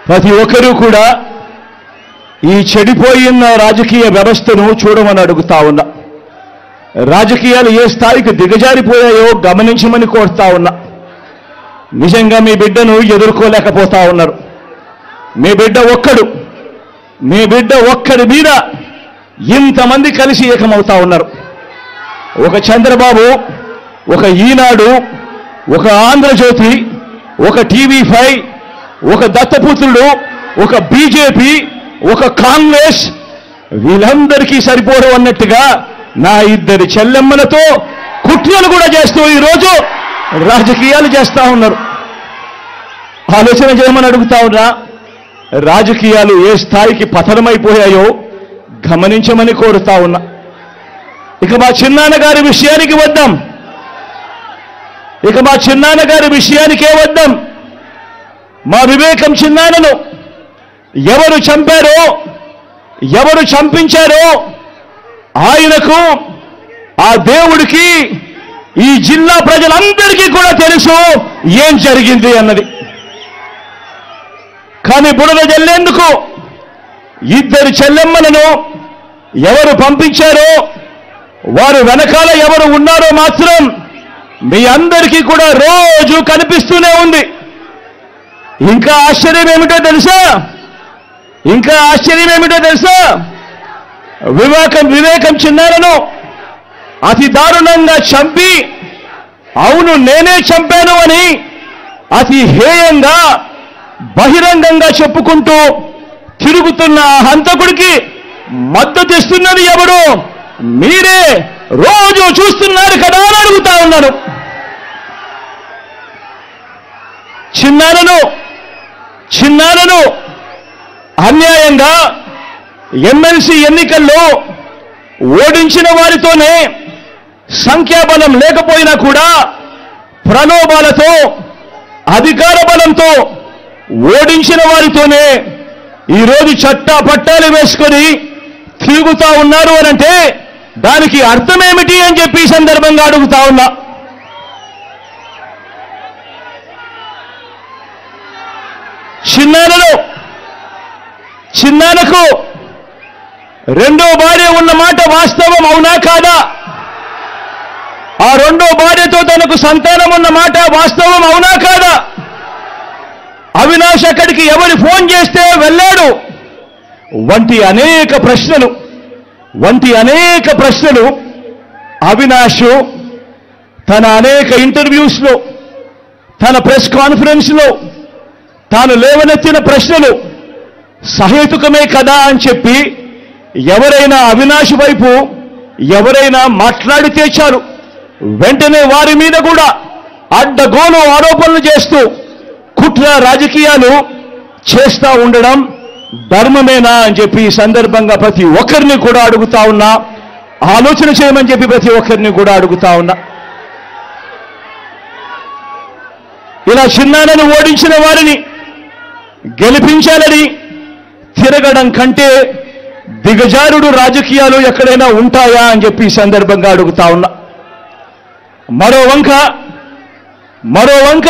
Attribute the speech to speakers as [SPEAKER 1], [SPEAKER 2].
[SPEAKER 1] ప్రతి ఒక్కరూ కూడా ఈ చెడిపోయిన రాజకీయ వ్యవస్థను చూడమని అడుగుతా ఉన్నా. రాజకీయాలు ఏ స్థాయికి దిగజారిపోయాయో గమనించమని కోరుతా ఉన్నా. నిజంగా మీ బిడ్డను ఎదుర్కోలేకపోతా ఉన్నారు. మీ బిడ్డ ఒక్కడి మీద ఇంతమంది కలిసి ఏకమవుతా ఉన్నారు. ఒక చంద్రబాబు, ఒక ఈనాడు, ఒక ఆంధ్రజ్యోతి, ఒక టీవీ5, ఒక దత్తపుత్రుడు, ఒక బీజేపీ, ఒక కాంగ్రెస్, వీళ్ళందరికీ సరిపోరు అన్నట్టుగా నా ఇద్దరి చెల్లెమ్మలతో కుట్రలు కూడా చేస్తూ ఈరోజు రాజకీయాలు చేస్తా ఉన్నారు. ఆలోచన చేయమని అడుగుతా ఉన్నా. రాజకీయాలు ఏ స్థాయికి పతనమైపోయాయో గమనించమని కోరుతా ఉన్నా. ఇక మా చిన్నాన్నగారి విషయానికే వద్దాం. మా వివేకం చిన్నాన్నను ఎవరు చంపారో, ఎవరు చంపించారో ఆయనకు, ఆ దేవుడికి, ఈ జిల్లా ప్రజలందరికీ కూడా తెలుసు ఏం జరిగింది అన్నది. కానీ బురద జల్లేందుకు ఇద్దరు చెల్లెమ్మలను ఎవరు పంపించారో, వారు వెనకాల ఎవరు ఉన్నారో మాత్రం మీ అందరికీ కూడా రోజు కనిపిస్తూనే ఉంది. ఇంకా ఆశ్చర్యం ఏమిటో తెలుసా? వివేకం చిన్నారను అతి దారుణంగా చంపి, అవును నేనే చంపాను అని అతి హేయంగా బహిరంగంగా చెప్పుకుంటూ తిరుగుతున్న ఆ హంతకుడికి మద్దతిస్తున్నది ఎవరు? మీరే రోజు చూస్తున్నారు కదా అని అడుగుతా ఉన్నాను. చిన్నారను అన్యాయంగా ఎమ్మెల్సీ ఎన్నికల్లో ఓడించిన వారితోనే, సంఖ్యాబలం లేకపోయినా కూడా ప్రలోభాలతో, అధికార బలంతో ఓడించిన వారితోనే ఈరోజు చట్టా పట్టాలు వేసుకొని తిరుగుతా ఉన్నారు అనంటే దానికి అర్థమేమిటి అని చెప్పి ఈ సందర్భంగా అడుగుతా ఉన్నా. చిన్నానకు రెండో భార్య ఉన్న మాట వాస్తవం అవునా కాదా? ఆ రెండో భార్యతో తనకు సంతానం ఉన్న మాట వాస్తవం అవునా కాదా? అవినాష్ అక్కడికి ఎవరు ఫోన్ చేస్తే వెళ్ళాడు వంటి అనేక ప్రశ్నలు అవినాష్ తన అనేక ఇంటర్వ్యూస్లో, తన ప్రెస్ కాన్ఫరెన్స్లో తాను లేవనెత్తిన ప్రశ్నలు సహేతుకమే కదా అని చెప్పి ఎవరైనా అవినాష్ వైపు ఎవరైనా మాట్లాడితే చాలు వెంటనే వారి మీద కూడా అడ్డగోలు ఆరోపణలు చేస్తూ కుట్ర రాజకీయాలు చేస్తూ ఉండడం ధర్మమేనా అని చెప్పి ఈ సందర్భంగా ప్రతి ఒక్కరిని కూడా అడుగుతా ఉన్నా. ఆలోచన చేయమని చెప్పి ప్రతి ఒక్కరిని కూడా అడుగుతా ఉన్నా. ఇలా చిన్నాన్నను ఓడించిన వారిని గెలిపించాలని తిరగడం కంటే దిగజారుడు రాజకీయాలు ఎక్కడైనా ఉంటాయా అని చెప్పి ఈ సందర్భంగా అడుగుతా ఉన్నా. మరో వంక